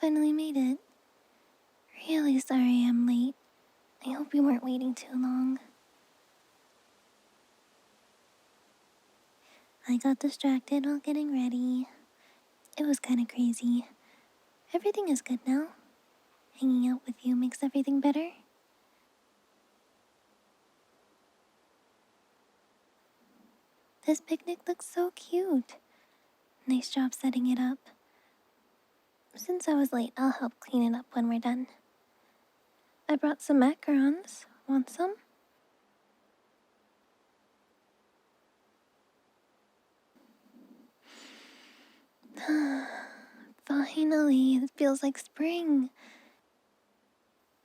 finally made it. Really sorry I'm late. I hope you weren't waiting too long. I got distracted while getting ready. It was kinda crazy. Everything is good now. Hanging out with you makes everything better. This picnic looks so cute. Nice job setting it up. Since I was late, I'll help clean it up when we're done. I brought some macarons. Want some? Finally, it feels like spring.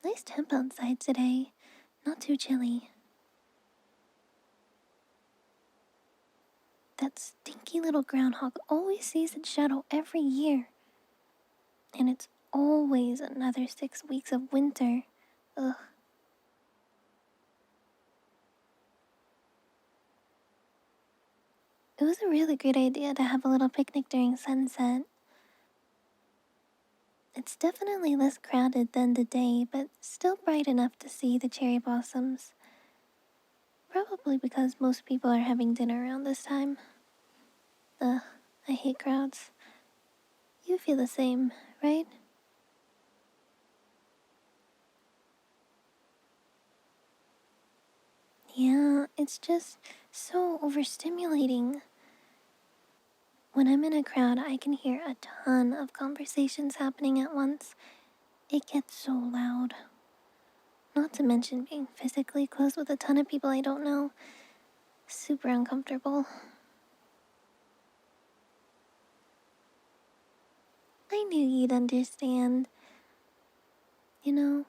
Nice temp outside today. Not too chilly. That stinky little groundhog always sees its shadow every year. And it's always another 6 weeks of winter. Ugh. It was a really good idea to have a little picnic during sunset. It's definitely less crowded than the day, but still bright enough to see the cherry blossoms. Probably because most people are having dinner around this time. Ugh, I hate crowds. You feel the same, right? Yeah, it's just so overstimulating. When I'm in a crowd, I can hear a ton of conversations happening at once. It gets so loud. Not to mention being physically close with a ton of people I don't know. Super uncomfortable. I knew you'd understand. You know,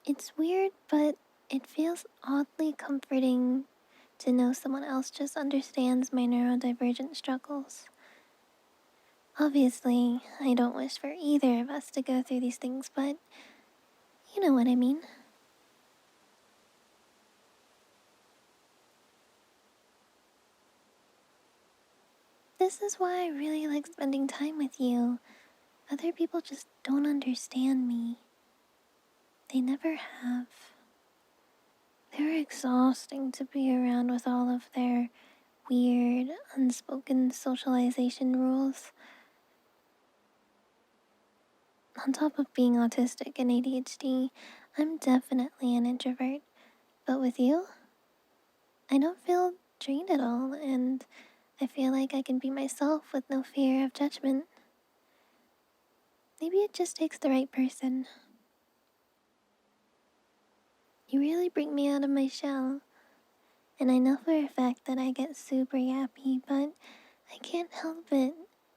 it's weird, but it feels oddly comforting to know someone else just understands my neurodivergent struggles. Obviously, I don't wish for either of us to go through these things, but you know what I mean. This is why I really like spending time with you. Other people just don't understand me. They never have. They're exhausting to be around with all of their weird, unspoken socialization rules. On top of being autistic and ADHD, I'm definitely an introvert. But with you, I don't feel drained at all, and I feel like I can be myself with no fear of judgment. Maybe it just takes the right person. You really bring me out of my shell. And I know for a fact that I get super yappy, but I can't help it.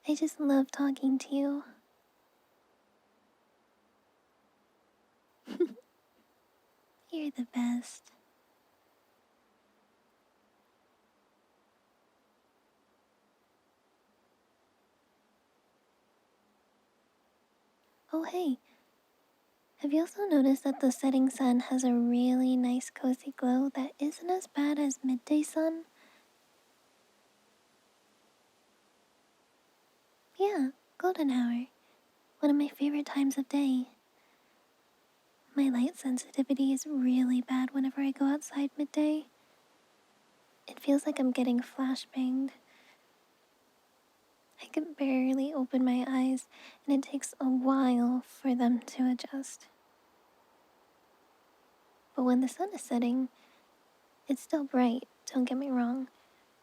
I just love talking to you. You're the best. Oh, hey. Have you also noticed that the setting sun has a really nice cozy glow that isn't as bad as midday sun? Yeah, golden hour. One of my favorite times of day. My light sensitivity is really bad whenever I go outside midday. It feels like I'm getting flashbanged. I can barely open my eyes, and it takes a while for them to adjust. But when the sun is setting, it's still bright, don't get me wrong,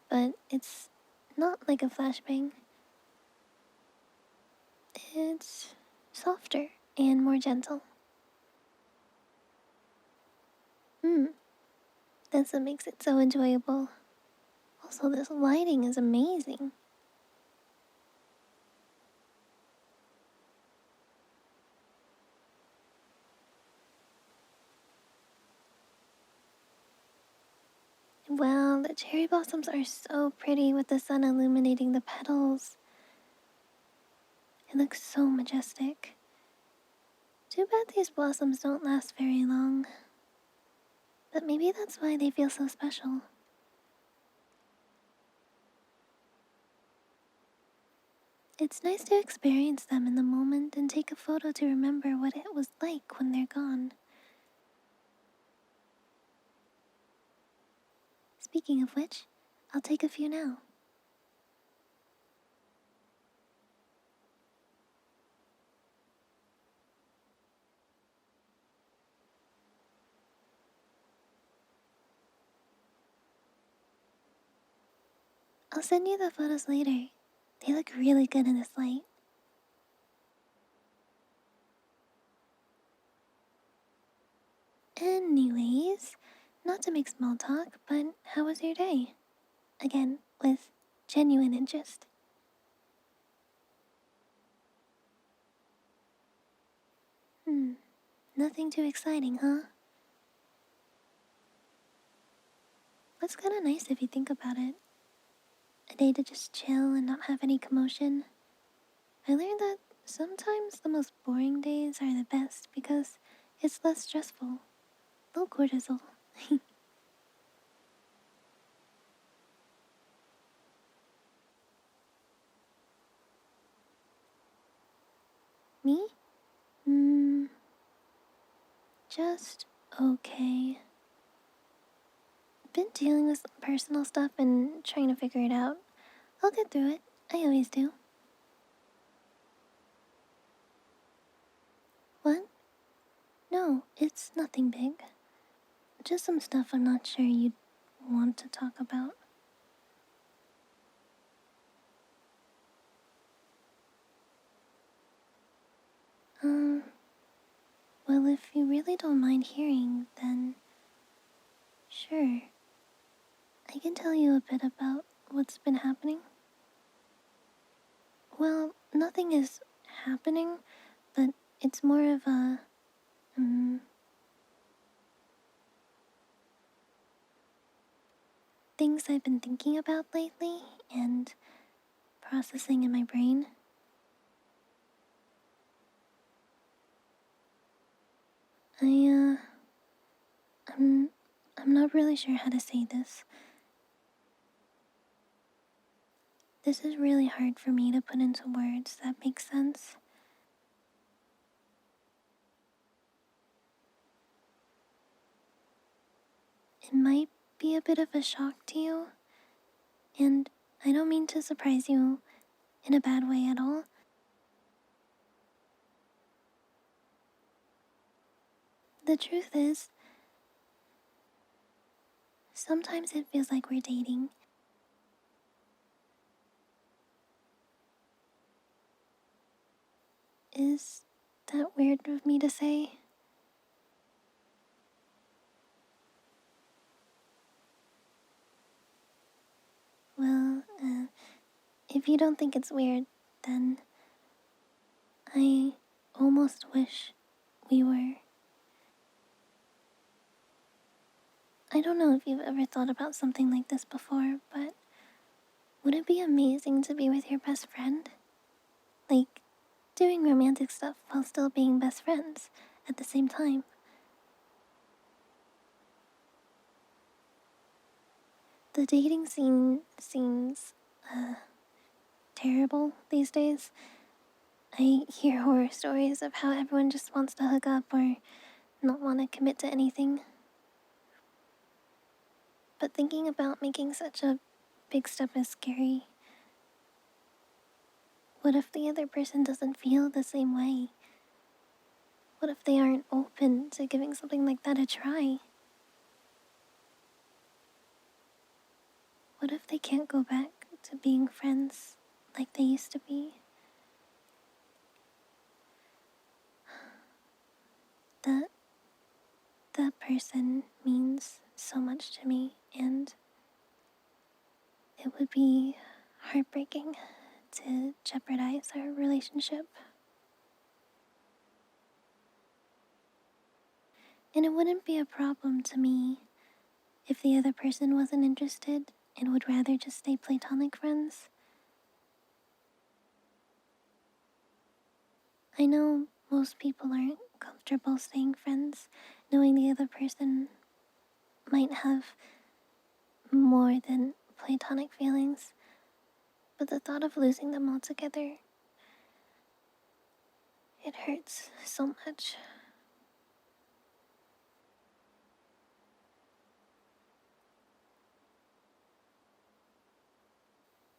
but it's not like a flashbang. It's softer and more gentle. Hmm, that's what makes it so enjoyable. Also, this lighting is amazing. Wow, the cherry blossoms are so pretty with the sun illuminating the petals. It looks so majestic. Too bad these blossoms don't last very long. But maybe that's why they feel so special. It's nice to experience them in the moment and take a photo to remember what it was like when they're gone. Speaking of which, I'll take a few now. I'll send you the photos later. They look really good in this light. Anyways, not to make small talk, but how was your day? Again, with genuine interest. Nothing too exciting, huh? That's kinda nice if you think about it. A day to just chill and not have any commotion. I learned that sometimes the most boring days are the best because it's less stressful. Low cortisol. Me? Hmm, just okay. Been dealing with some personal stuff and trying to figure it out. I'll get through it. I always do. What? No, it's nothing big. Just some stuff I'm not sure you'd want to talk about. Um, well, if you really don't mind hearing, then sure. I can tell you a bit about what's been happening. Well, nothing is happening, but it's more of a, things I've been thinking about lately and processing in my brain. I, I'm, I'm not really sure how to say this. This is really hard for me to put into words that make sense. It might be a bit of a shock to you, and I don't mean to surprise you in a bad way at all. The truth is, sometimes it feels like we're dating. Is that weird of me to say? Well, if you don't think it's weird, then I almost wish we were. I don't know if you've ever thought about something like this before, but would it be amazing to be with your best friend? Like, doing romantic stuff while still being best friends at the same time. The dating scene seems terrible these days. I hear horror stories of how everyone just wants to hook up or not want to commit to anything. But thinking about making such a big step is scary. What if the other person doesn't feel the same way? What if they aren't open to giving something like that a try? What if they can't go back to being friends like they used to be? That that person means so much to me, and it would be heartbreaking to jeopardize our relationship. And it wouldn't be a problem to me if the other person wasn't interested and would rather just stay platonic friends. I know most people aren't comfortable staying friends, knowing the other person might have more than platonic feelings, but the thought of losing them altogether It hurts so much.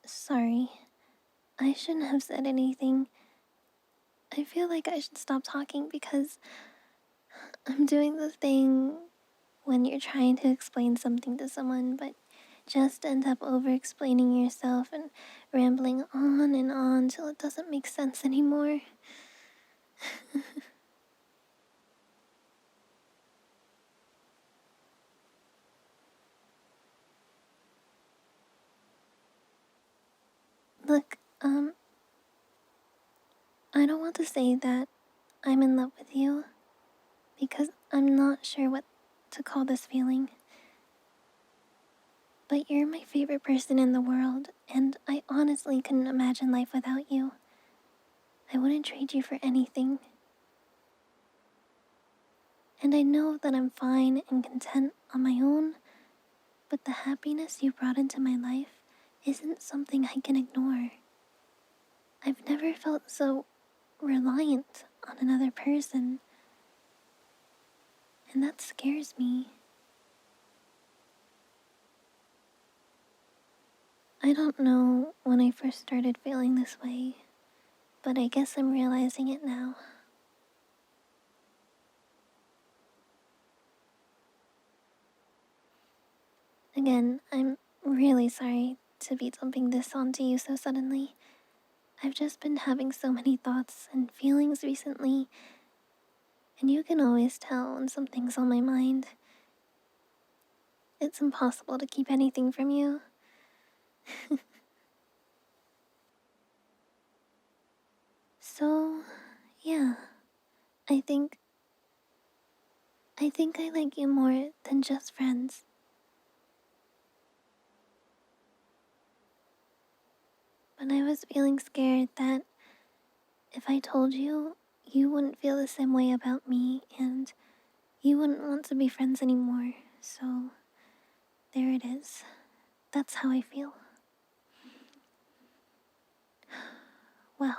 Sorry. I shouldn't have said anything. I feel like I should stop talking because I'm doing the thing when you're trying to explain something to someone, but just end up over explaining yourself and rambling on till it doesn't make sense anymore. Look, I don't want to say that I'm in love with you because I'm not sure what to call this feeling. But you're my favorite person in the world, and I honestly couldn't imagine life without you. I wouldn't trade you for anything. And I know that I'm fine and content on my own, but the happiness you brought into my life isn't something I can ignore. I've never felt so reliant on another person, and that scares me. I don't know when I first started feeling this way, but I guess I'm realizing it now. Again, I'm really sorry to be dumping this onto you so suddenly. I've just been having so many thoughts and feelings recently, and you can always tell when something's on my mind. It's impossible to keep anything from you. So, yeah, I think I like you more than just friends. But I was feeling scared that if I told you, you wouldn't feel the same way about me and you wouldn't want to be friends anymore. So, there it is. That's how I feel. Wow,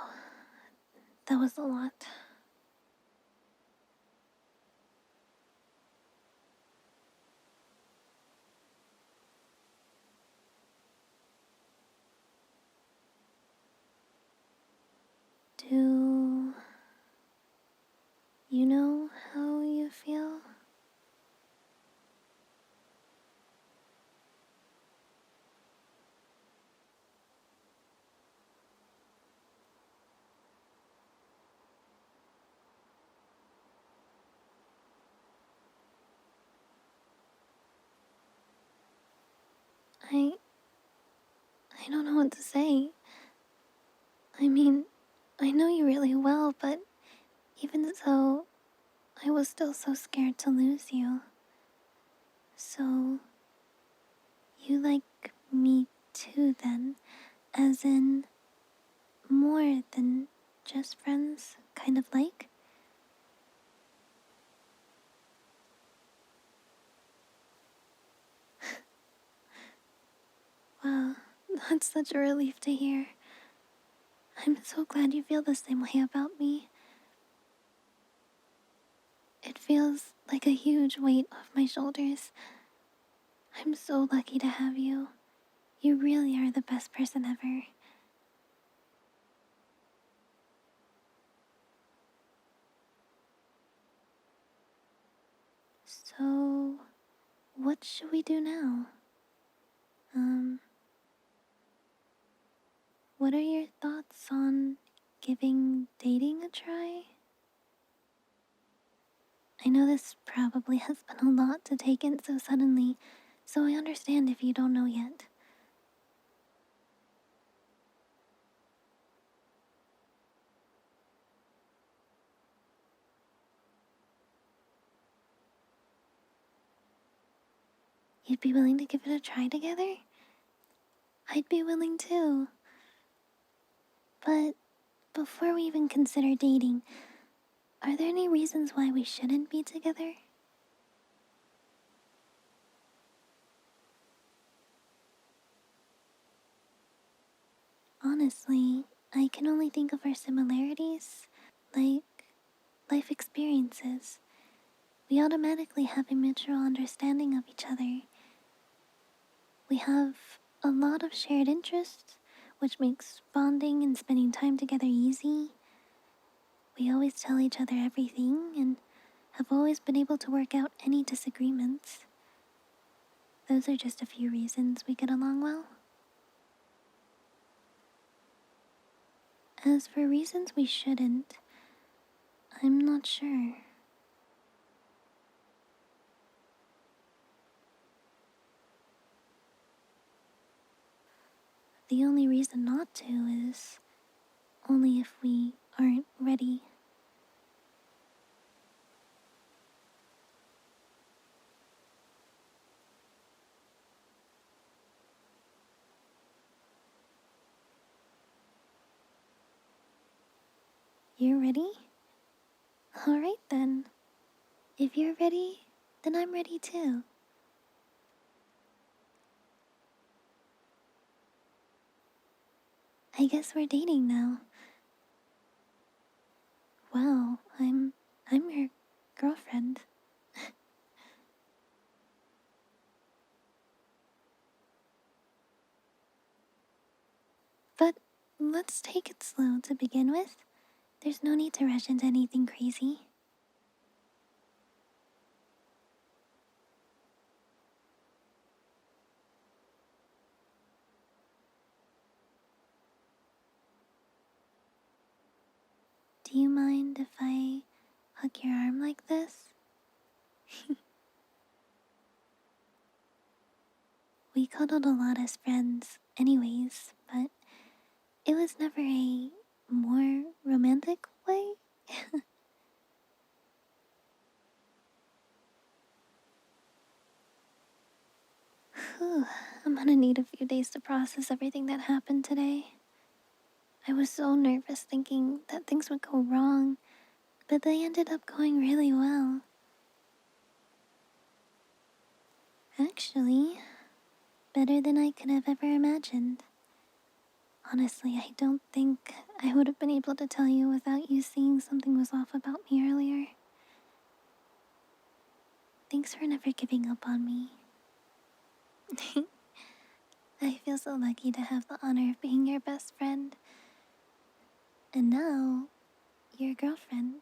that was a lot. Do you know how you feel? I I don't know what to say. I mean, I know you really well, but even so, I was still so scared to lose you. So, you like me too then? As in, more than just friends, kind of like? Wow, that's such a relief to hear. I'm so glad you feel the same way about me. It feels like a huge weight off my shoulders. I'm so lucky to have you. You really are the best person ever. So, what should we do now? Um, what are your thoughts on giving dating a try? I know this probably has been a lot to take in so suddenly, so I understand if you don't know yet. You'd be willing to give it a try together? I'd be willing too. But before we even consider dating, are there any reasons why we shouldn't be together? Honestly, I can only think of our similarities. Like, life experiences. We automatically have a mutual understanding of each other. We have a lot of shared interests, which makes bonding and spending time together easy. We always tell each other everything and have always been able to work out any disagreements. Those are just a few reasons we get along well. As for reasons we shouldn't, I'm not sure. The only reason not to is only if we aren't ready. You're ready? Alright then. If you're ready, then I'm ready too. I guess we're dating now. Well, I'm your girlfriend. But let's take it slow to begin with. There's no need to rush into anything crazy. Do you mind if I hug your arm like this? We cuddled a lot as friends, anyways, but it was never a more romantic way. Whew, I'm gonna need a few days to process everything that happened today. I was so nervous thinking that things would go wrong, but they ended up going really well. Actually, better than I could have ever imagined. Honestly, I don't think I would have been able to tell you without you seeing something was off about me earlier. Thanks for never giving up on me. I feel so lucky to have the honor of being your best friend. And now, your girlfriend.